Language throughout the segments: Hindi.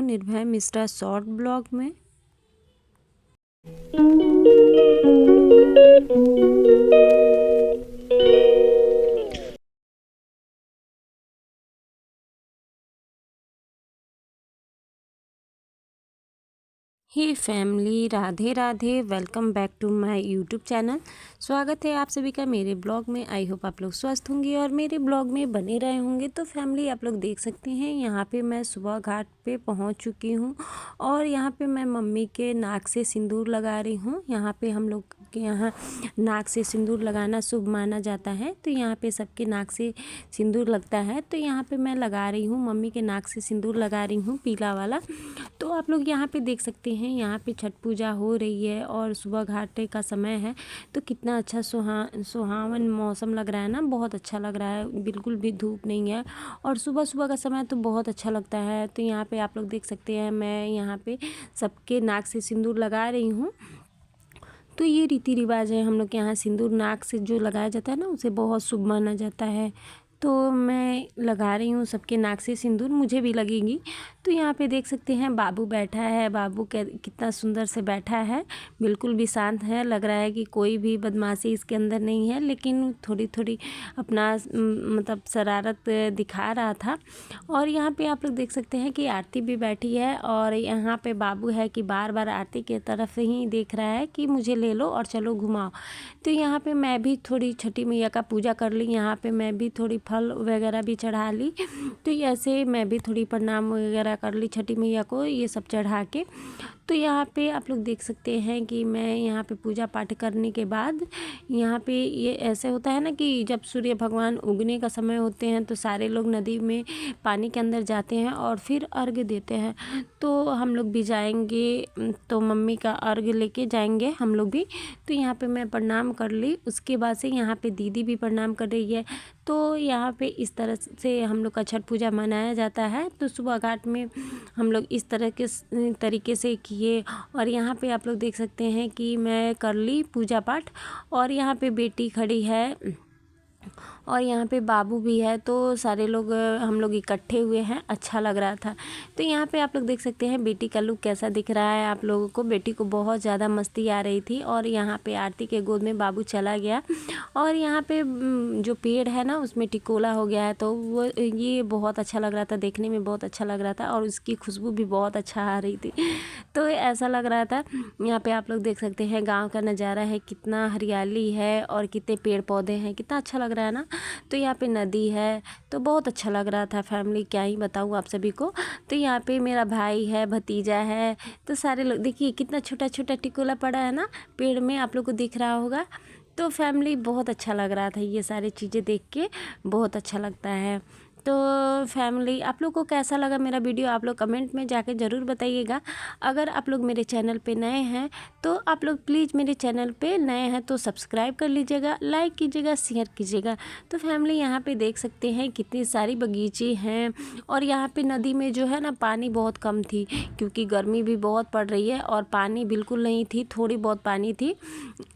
निर्भय मिश्रा शॉर्ट ब्लॉग में। Hey family, Radhe Radhe. Welcome back to my YouTube channel. स्वागत है आप सभी का मेरे ब्लॉग में। आई होप आप लोग स्वस्थ होंगे और मेरे ब्लॉग में बने रहे होंगे। तो फैमिली, आप लोग देख सकते हैं यहाँ पे मैं सुबह घाट पे पहुँच चुकी हूँ और यहाँ पे मैं मम्मी के नाक से सिंदूर लगा रही हूँ। यहाँ पे हम लोग के यहाँ नाक से सिंदूर लगाना शुभ माना जाता है, तो यहाँ पे सबके नाक से सिंदूर लगता है। तो यहाँ पे मैं लगा रही हूँ, मम्मी के नाक से सिंदूर लगा रही हूँ पीला वाला। तो आप लोग यहाँ पे देख सकते हैं, यहाँ पे छठ पूजा हो रही है और सुबह घाटे का समय है। तो कितना अच्छा सुहावन मौसम लग रहा है ना, बहुत अच्छा लग रहा है। बिल्कुल भी धूप नहीं है और सुबह सुबह का समय तो बहुत अच्छा लगता है। तो यहाँ पे आप लोग देख सकते हैं, मैं यहाँ पे सबके नाक से सिंदूर लगा रही हूँ। तो ये रीति रिवाज है हम लोग के यहाँ। सिंदूर नाक से जो लगाया जाता है ना, उसे बहुत शुभ माना जाता है। तो मैं लगा रही हूँ सबके नाक से सिंदूर, मुझे भी लगेगी। तो यहाँ पे देख सकते हैं बाबू बैठा है। बाबू कितना सुंदर से बैठा है, बिल्कुल भी शांत है। लग रहा है कि कोई भी बदमाशी इसके अंदर नहीं है, लेकिन थोड़ी थोड़ी अपना मतलब शरारत दिखा रहा था। और यहाँ पे आप लोग देख सकते हैं कि आरती भी बैठी है और यहाँ पे बाबू है कि बार बार आरती की तरफ ही देख रहा है कि मुझे ले लो और चलो घुमाओ। तो यहाँ पे मैं भी थोड़ी छठी मैया का पूजा कर ली। यहाँ पे मैं भी थोड़ी फल वगैरह भी चढ़ा ली। तो ऐसे मैं भी थोड़ी प्रणाम वगैरह कर ली छठी मैया को, ये सब चढ़ा के। तो यहाँ पे आप लोग देख सकते हैं कि मैं यहाँ पे पूजा पाठ करने के बाद, यहाँ पे ये ऐसे होता है ना कि जब सूर्य भगवान उगने का समय होते हैं तो सारे लोग नदी में पानी के अंदर जाते हैं और फिर अर्घ्य देते हैं। तो हम लोग भी जाएंगे, तो मम्मी का अर्घ्य लेके जाएंगे हम लोग भी। तो यहाँ पे मैं प्रणाम कर ली, उसके बाद से यहाँ पे दीदी भी प्रणाम कर रही है। तो यहाँ पे इस तरह से हम लोग का छठ पूजा मनाया जाता है। तो सुबह घाट में हम लोग इस तरह के तरीके से किए। और यहाँ पे आप लोग देख सकते हैं कि मैं कर ली पूजा पाठ और यहाँ पे बेटी खड़ी है और यहाँ पे बाबू भी है। तो सारे लोग हम लोग इकट्ठे हुए हैं, अच्छा लग रहा था। तो यहाँ पे आप लोग देख सकते हैं बेटी का लुक कैसा दिख रहा है आप लोगों को। बेटी को बहुत ज़्यादा मस्ती आ रही थी और यहाँ पे आरती के गोद में बाबू चला गया और यहाँ पे जो पेड़ है ना, उसमें टिकोला हो गया है। तो वो ये बहुत अच्छा लग रहा था, देखने में बहुत अच्छा लग रहा था और उसकी खुशबू भी बहुत अच्छा आ रही थी। तो ऐसा लग रहा था। यहाँ पे आप लोग देख सकते हैं गाँव का नज़ारा है, कितना हरियाली है और कितने पेड़ पौधे हैं, कितना अच्छा लग रहा है ना। तो यहाँ पे नदी है, तो बहुत अच्छा लग रहा था फैमिली, क्या ही बताऊँ आप सभी को। तो यहाँ पे मेरा भाई है, भतीजा है, तो सारे लोग देखिए कितना छोटा छोटा टिकोला पड़ा है ना पेड़ में, आप लोग को दिख रहा होगा। तो फैमिली बहुत अच्छा लग रहा था, ये सारी चीज़ें देख के बहुत अच्छा लगता है। तो फैमिली, आप लोग को कैसा लगा मेरा वीडियो, आप लोग कमेंट में जाके ज़रूर बताइएगा। अगर आप लोग मेरे चैनल पे नए हैं तो आप लोग प्लीज़ मेरे चैनल पे नए हैं तो सब्सक्राइब कर लीजिएगा, लाइक कीजिएगा, शेयर कीजिएगा। तो फैमिली, यहाँ पे देख सकते हैं कितनी सारी बगीचे हैं और यहाँ पे नदी में जो है ना पानी बहुत कम थी, क्योंकि गर्मी भी बहुत पड़ रही है और पानी बिल्कुल नहीं थी, थोड़ी बहुत पानी थी।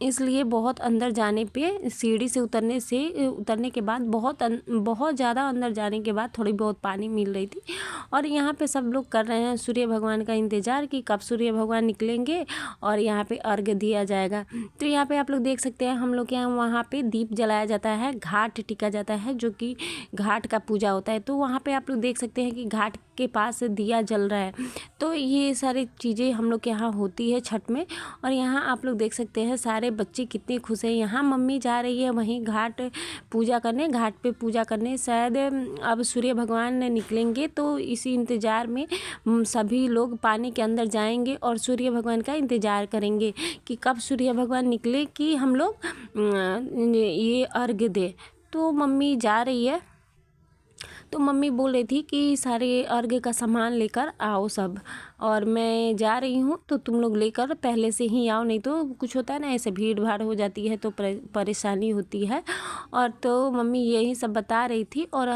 इसलिए बहुत अंदर जाने पे सीढ़ी से उतरने के बाद बहुत ज़्यादा अंदर जाने के बाद थोड़ी बहुत पानी मिल रही थी। और यहाँ पे सब लोग कर रहे हैं सूर्य भगवान का इंतज़ार कि कब सूर्य भगवान निकलेंगे और यहाँ पे अर्घ्य दिया जाएगा। तो यहाँ पे आप लोग देख सकते हैं, हम लोग के यहाँ वहाँ पे दीप जलाया जाता है, घाट टिका जाता है, जो कि घाट का पूजा होता है। तो वहाँ पे आप लोग देख सकते हैं कि घाट के पास दिया जल रहा है। तो ये सारी चीज़ें हम लोग के यहाँ होती है छठ में। और यहाँ आप लोग देख सकते हैं सारे बच्चे कितने खुश हैं। यहाँ मम्मी जा रही है वहीं घाट पूजा करने, घाट पे पूजा करने। शायद अब सूर्य भगवान निकलेंगे तो इसी इंतज़ार में सभी लोग पानी के अंदर जाएंगे और सूर्य भगवान का इंतज़ार करेंगे कि कब सूर्य भगवान निकले कि हम लोग ये अर्घ्य दे। तो मम्मी जा रही है, तो मम्मी बोल रही थी कि सारे अर्घ्य का सामान लेकर आओ सब। और मैं जा रही हूँ, तो तुम लोग लेकर पहले से ही आओ, नहीं तो कुछ होता है ना ऐसे भीड़ भाड़ हो जाती है तो परेशानी होती है। और तो मम्मी यही सब बता रही थी, और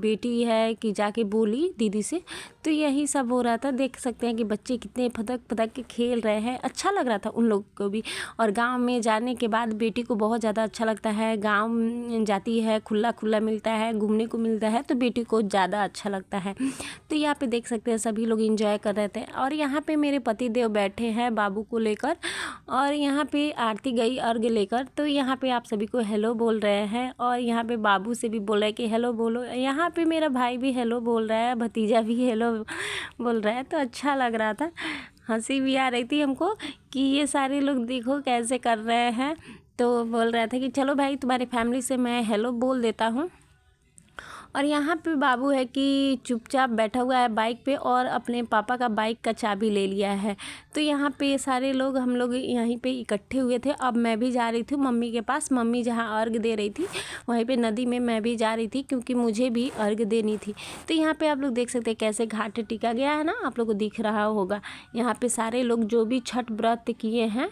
बेटी है कि जाके बोली दीदी से, तो यही सब हो रहा था। देख सकते हैं कि बच्चे कितने फदक फदक के खेल रहे हैं, अच्छा लग रहा था उन लोग को भी। और गांव में जाने के बाद बेटी को बहुत ज़्यादा अच्छा लगता है, गांव जाती है, खुला खुला मिलता है, घूमने को मिलता है, तो बेटी को ज़्यादा अच्छा लगता है। तो यहाँ पे देख सकते हैं सभी लोग एंजॉय कर रहे थे। और यहाँ पे मेरे पति देव बैठे हैं बाबू को लेकर, और यहाँ पे आरती गई अर्घ लेकर, तो यहाँ पे आप सभी को हेलो बोल रहे हैं। और यहाँ पे बाबू से भी बोल रहे हैं कि हेलो बोलो, यहाँ पे मेरा भाई भी हेलो बोल रहा है, भतीजा भी हेलो बोल रहा है। तो अच्छा लग रहा था, हंसी भी आ रही थी हमको कि ये सारे लोग देखो कैसे कर रहे हैं। तो बोल रहा था कि चलो भाई तुम्हारी फैमिली से मैं हेलो बोल देता हूँ। और यहाँ पे बाबू है कि चुपचाप बैठा हुआ है बाइक पे, और अपने पापा का बाइक का चाबी ले लिया है। तो यहाँ पे सारे लोग हम लोग यहीं पे इकट्ठे हुए थे। अब मैं भी जा रही थी मम्मी के पास, मम्मी जहाँ अर्घ दे रही थी वहीं पे नदी में मैं भी जा रही थी, क्योंकि मुझे भी अर्घ देनी थी। तो यहाँ पे आप लोग देख सकते हैं कैसे घाट टिका गया है ना, आप लोग को दिख रहा होगा। यहाँ पे सारे लोग जो भी छठ व्रत किए हैं,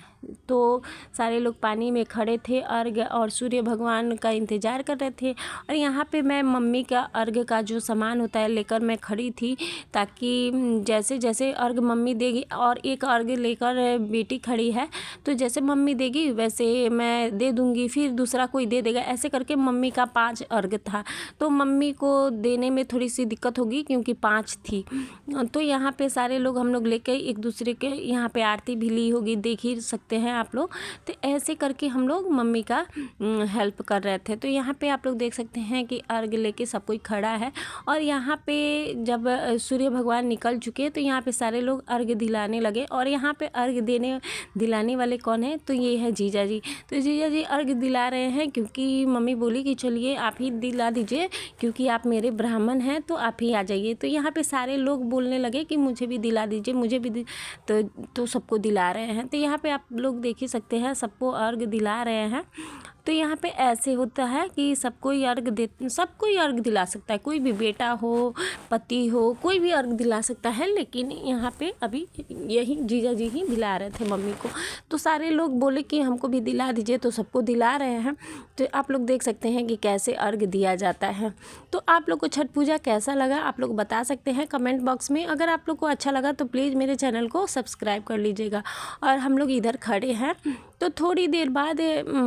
तो सारे लोग पानी में खड़े थे, अर्घ और सूर्य भगवान का इंतज़ार कर रहे थे। और यहाँ पे मैं मम्मी का अर्घ का जो सामान होता है लेकर मैं खड़ी थी, ताकि जैसे जैसे अर्घ मम्मी देगी, और एक अर्घ लेकर बेटी खड़ी है, तो जैसे मम्मी देगी वैसे मैं दे दूँगी, फिर दूसरा कोई दे देगा, ऐसे करके मम्मी का 5 अर्घ था। तो मम्मी को देने में थोड़ी सी दिक्कत होगी क्योंकि 5 थी। तो यहाँ पे सारे लोग हम लोग लेके एक दूसरे के यहाँ पे आरती भी ली होगी, देख ही सकते हैं आप लोग। तो ऐसे करके हम लोग मम्मी का हेल्प कर रहे थे। तो यहाँ पे आप लोग देख सकते हैं कि अर्घ लेके सब कोई खड़ा है। और यहाँ पे जब सूर्य भगवान निकल चुके तो यहाँ पे सारे लोग अर्घ दिलाने लगे। और यहाँ पे अर्घ दिलाने वाले कौन है, तो ये है जीजा जी। तो जीजा जी अर्घ दिला रहे हैं, क्योंकि मम्मी बोली कि चलिए आप ही दिला दीजिए, क्योंकि आप मेरे ब्राह्मण हैं, तो आप ही आ जाइए। तो यहाँ पे सारे लोग बोलने लगे कि मुझे भी दिला दीजिए, मुझे भी तो सबको दिला रहे हैं। तो यहाँ पे आप लोग देख ही सकते हैं सबको अर्घ दिला रहे हैं। तो यहाँ पे ऐसे होता है कि सबको अर्घ दिला सकता है, कोई भी बेटा हो, पति हो, कोई भी अर्घ दिला सकता है। लेकिन यहाँ पे अभी यही जीजा जी ही दिला रहे थे मम्मी को। तो सारे लोग बोले कि हमको भी दिला दीजिए, तो सबको दिला रहे हैं। तो आप लोग देख सकते हैं कि कैसे अर्घ दिया जाता है। तो आप लोग को छठ पूजा कैसा लगा आप लोग बता सकते हैं कमेंट बॉक्स में। अगर आप लोग को अच्छा लगा तो प्लीज़ मेरे चैनल को सब्सक्राइब कर लीजिएगा। और हम लोग इधर खड़े हैं, तो थोड़ी देर बाद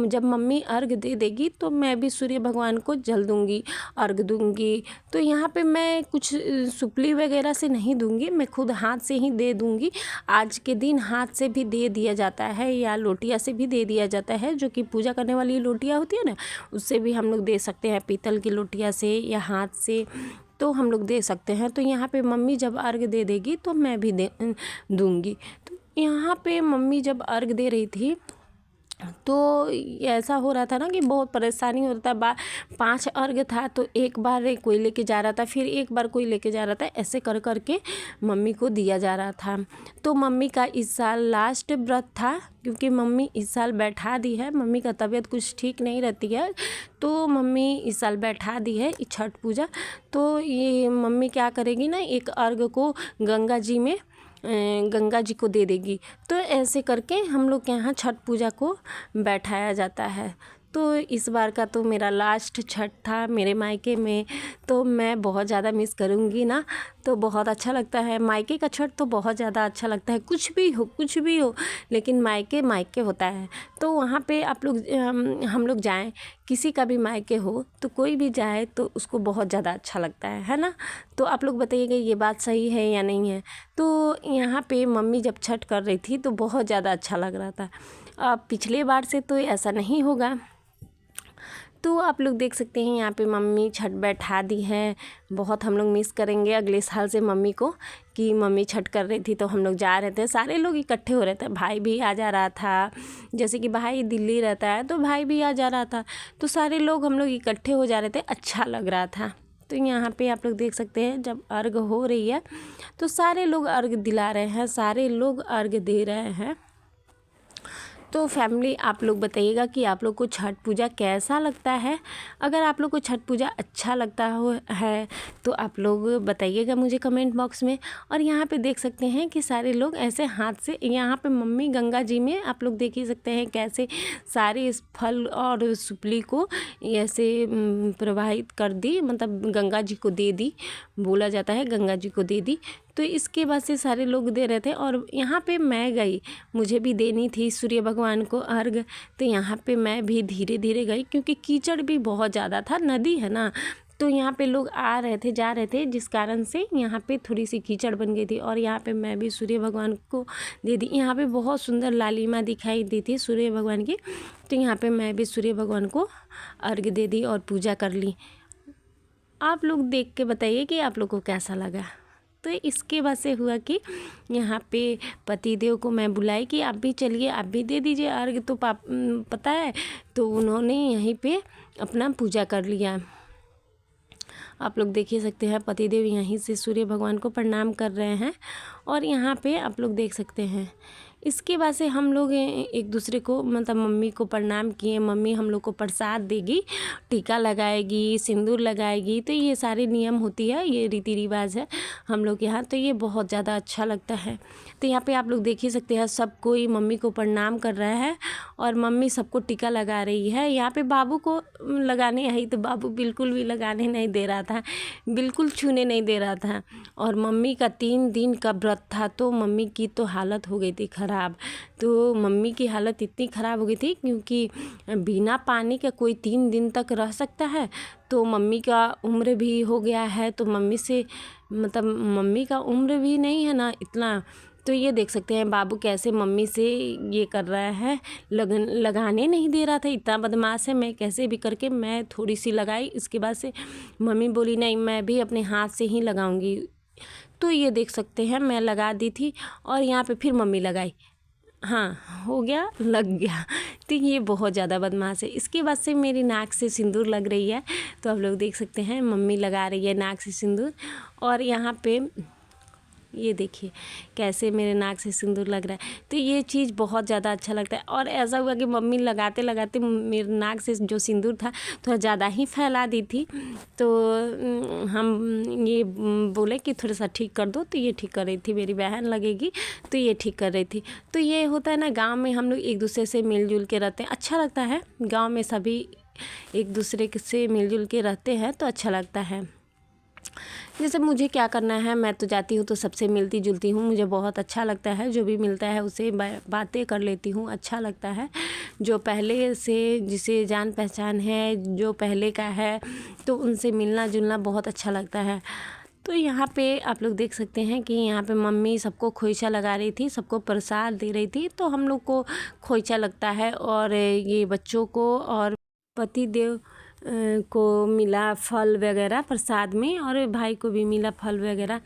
जब मम्मी अर्घ दे देगी तो मैं भी सूर्य भगवान को जल दूँगी, अर्घ दूँगी। तो यहाँ पे मैं कुछ सुपली वगैरह से नहीं दूँगी, मैं खुद हाथ से ही दे दूँगी। आज के दिन हाथ से भी दे दिया जाता है, या लोटिया से भी दे दिया जाता है, जो कि पूजा करने वाली लोटिया होती है ना, उससे भी हम लोग दे सकते हैं, पीतल की लोटिया से या हाथ से, तो हम लोग दे सकते हैं। तो यहाँ पे मम्मी जब अर्घ दे देगी तो मैं भी दूँगी। तो यहाँ पे मम्मी जब अर्घ दे रही थी तो ऐसा हो रहा था ना कि बहुत परेशानी हो रहा था। 5 अर्घ था, तो एक बार कोई लेके जा रहा था, फिर एक बार कोई लेके जा रहा था, ऐसे कर करके मम्मी को दिया जा रहा था। तो मम्मी का इस साल लास्ट व्रत था, क्योंकि मम्मी इस साल बैठा दी है, मम्मी का तबीयत कुछ ठीक नहीं रहती है, तो मम्मी इस साल बैठा दी है छठ पूजा। तो ये मम्मी क्या करेगी ना, एक अर्घ को गंगा जी को दे देगी। तो ऐसे करके हम लोग के यहाँ छठ पूजा को बैठाया जाता है। तो इस बार का तो मेरा लास्ट छठ था मेरे मायके में, तो मैं बहुत ज़्यादा मिस करूँगी ना। तो बहुत अच्छा लगता है, मायके का छठ तो बहुत ज़्यादा अच्छा लगता है, कुछ भी हो, लेकिन मायके होता है। तो वहाँ पे आप लोग हम लोग जाएं, किसी का भी मायके हो तो कोई भी जाए तो उसको बहुत ज़्यादा अच्छा लगता है ना। तो आप लोग बताइएगा ये बात सही है या नहीं है। तो यहाँ पे मम्मी जब छठ कर रही थी तो बहुत ज़्यादा अच्छा लग रहा था। अब पिछले बार से तो ऐसा नहीं होगा। तो आप लोग देख सकते हैं यहाँ पे मम्मी छठ बैठा दी है। बहुत हम लोग मिस करेंगे अगले साल से मम्मी को, कि मम्मी छठ कर रही थी तो हम लोग जा रहे थे, सारे लोग इकट्ठे हो रहे थे, भाई भी आ जा रहा था, जैसे कि भाई दिल्ली रहता है तो भाई भी आ जा रहा था, तो सारे लोग हम लोग इकट्ठे हो जा रहे थे, अच्छा लग रहा था। तो यहाँ पे आप लोग देख सकते हैं जब अर्घ हो रही है तो सारे लोग अर्घ दिला रहे हैं, सारे लोग अर्घ दे रहे हैं। तो फैमिली आप लोग बताइएगा कि आप लोग को छठ पूजा कैसा लगता है। अगर आप लोग को छठ पूजा अच्छा लगता है तो आप लोग बताइएगा मुझे कमेंट बॉक्स में। और यहाँ पे देख सकते हैं कि सारे लोग ऐसे हाथ से, यहाँ पे मम्मी गंगा जी में आप लोग देख ही सकते हैं कैसे सारे इस फल और सुपली को ऐसे प्रवाहित कर दी, मतलब गंगा जी को दे दी, बोला जाता है गंगा जी को दे दी। तो इसके बाद से सारे लोग दे रहे थे और यहाँ पे मैं गई, मुझे भी देनी थी सूर्य भगवान को अर्घ। तो यहाँ पे मैं भी धीरे धीरे गई क्योंकि कीचड़ भी बहुत ज़्यादा था, नदी है ना, तो यहाँ पे लोग आ रहे थे जा रहे थे, जिस कारण से यहाँ पे थोड़ी सी कीचड़ बन गई थी। और यहाँ पे मैं भी सूर्य भगवान को दे दी। यहाँ पे बहुत सुंदर लालिमा दिखाई दी थी सूर्य भगवान की, तो यहाँ पे मैं भी सूर्य भगवान को अर्घ दे दी और पूजा कर ली। आप लोग देख के बताइए कि आप लोग को कैसा लगा। तो इसके बाद से हुआ कि यहाँ पे पतिदेव को मैं बुलाई कि आप भी चलिए, आप भी दे दीजिए अर्घ। तो पता है, तो उन्होंने यहीं पे अपना पूजा कर लिया। आप लोग देख ही सकते हैं पतिदेव यहीं से सूर्य भगवान को प्रणाम कर रहे हैं और यहाँ पे आप लोग देख सकते हैं। इसके बाद से हम लोग एक दूसरे को, मतलब मम्मी को प्रणाम किए। मम्मी हम लोग को प्रसाद देगी, टीका लगाएगी, सिंदूर लगाएगी। तो ये सारे नियम होती है, ये रीति रिवाज है हम लोग के यहाँ। तो ये बहुत ज़्यादा अच्छा लगता है। तो यहाँ पे आप लोग देख ही सकते हैं सब कोई मम्मी को प्रणाम कर रहा है और मम्मी सबको टीका लगा रही है। यहाँ पे बाबू को लगाने आई तो बाबू बिल्कुल भी लगाने नहीं दे रहा था, बिल्कुल छूने नहीं दे रहा था। और मम्मी का 3 दिन का व्रत था, तो मम्मी की तो हालत हो गई थी ख़राब। तो मम्मी की हालत इतनी ख़राब हो गई थी क्योंकि बिना पानी के कोई 3 दिन तक रह सकता है। तो मम्मी का उम्र भी हो गया है, तो मम्मी से, मतलब मम्मी का उम्र भी नहीं है ना इतना। तो ये देख सकते हैं बाबू कैसे मम्मी से ये कर रहा है, लगाने नहीं दे रहा था, इतना बदमाश है। मैं कैसे भी करके मैं थोड़ी सी लगाई, इसके बाद से मम्मी बोली नहीं मैं भी अपने हाथ से ही लगाऊंगी। तो ये देख सकते हैं मैं लगा दी थी और यहाँ पे फिर मम्मी लगाई, हाँ हो गया, लग गया। तो ये बहुत ज़्यादा बदमाश है। इसके बाद से मेरी नाक से सिंदूर लग रही है, तो आप लोग देख सकते हैं मम्मी लगा रही है नाक से सिंदूर। और यहाँ पे ये देखिए कैसे मेरे नाक से सिंदूर लग रहा है। तो ये चीज़ बहुत ज़्यादा अच्छा लगता है। और ऐसा हुआ कि मम्मी लगाते लगाते मेरे नाक से जो सिंदूर था थोड़ा ज़्यादा ही फैला दी थी। तो हम ये बोले कि थोड़ा सा ठीक कर दो, तो ये ठीक कर रही थी, मेरी बहन लगेगी तो ये ठीक कर रही थी। तो ये होता है ना, गाँव में हम लोग एक दूसरे से मिलजुल के रहते हैं, अच्छा लगता है। गाँव में सभी एक दूसरे से मिलजुल के रहते हैं तो अच्छा लगता है। जैसे मुझे क्या करना है, मैं तो जाती हूँ तो सबसे मिलती जुलती हूँ, मुझे बहुत अच्छा लगता है। जो भी मिलता है उससे बातें कर लेती हूँ, अच्छा लगता है। जो पहले से जिसे जान पहचान है, जो पहले का है, तो उनसे मिलना जुलना बहुत अच्छा लगता है। तो यहाँ पे आप लोग देख सकते हैं कि यहाँ पे मम्मी सबको खोइचा लगा रही थी, सबको प्रसाद दे रही थी। तो हम लोग को खोइचा लगता है और ये बच्चों को और पति देव को मिला फल वगैरह प्रसाद में, और भाई को भी मिला फल वगैरह।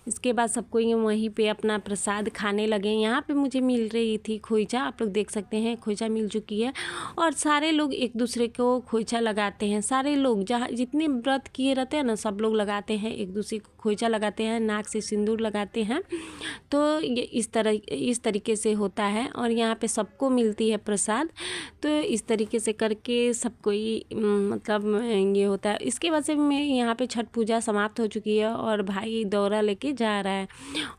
इसके बाद सबको ये वहीं पे अपना प्रसाद खाने लगे। यहाँ पे मुझे मिल रही थी खोइचा, आप लोग देख सकते हैं खोइचा मिल चुकी है। और सारे लोग एक दूसरे को खोइचा लगाते हैं, सारे लोग जहाँ जितने व्रत किए रहते हैं ना, सब लोग लगाते हैं, एक दूसरे को खोइचा लगाते हैं, नाक से सिंदूर लगाते हैं। तो ये इस तरीके से होता है। और यहाँ पे सबको मिलती है प्रसाद। तो इस तरीके से करके सबको ही मतलब ये होता है। इसके बाद से मैं यहाँ पे छठ पूजा समाप्त हो चुकी है और भाई दौरा लेके जा रहा है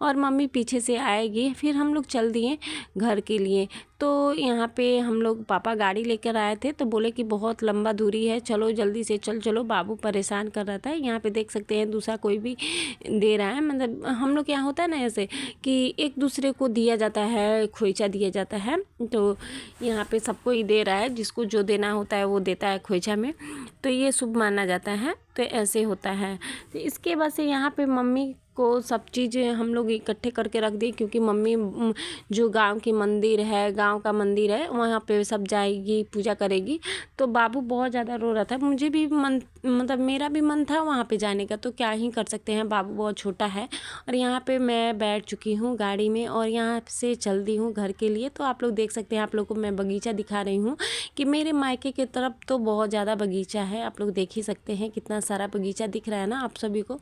और मम्मी पीछे से आएगी। फिर हम लोग चल दिए घर के लिए। तो यहाँ पे हम लोग, पापा गाड़ी लेकर आए थे तो बोले कि बहुत लंबा दूरी है, चलो जल्दी से चलो, बाबू परेशान कर रहा था। यहाँ पे देख सकते हैं दूसरा कोई भी दे रहा है, मतलब हम लोग यहाँ होता है ना ऐसे कि एक दूसरे को दिया जाता है, खोइचा दिया जाता है। तो यहाँ पे सबको ही दे रहा है, जिसको जो देना होता है वो देता है खोइचा में, तो ये शुभ माना जाता है। तो ऐसे होता है। तो इसके बाद से यहाँ पे मम्मी को सब चीज़ हम लोग इकट्ठे करके रख दी, क्योंकि मम्मी जो गांव की मंदिर है, गांव का मंदिर है, वहाँ पे सब जाएगी, पूजा करेगी। तो बाबू बहुत ज़्यादा रो रहा था, मुझे भी मन, मतलब मेरा भी मन था वहाँ पे जाने का, तो क्या ही कर सकते हैं, बाबू बहुत छोटा है। और यहाँ पे मैं बैठ चुकी हूँ गाड़ी में और यहाँ से चल दी हूँ घर के लिए। तो आप लोग देख सकते हैं, आप लोग को मैं बगीचा दिखा रही हूँ कि मेरे मायके की तरफ तो बहुत ज़्यादा बगीचा है। आप लोग देख ही सकते हैं कितना सारा बगीचा दिख रहा है ना आप सभी को।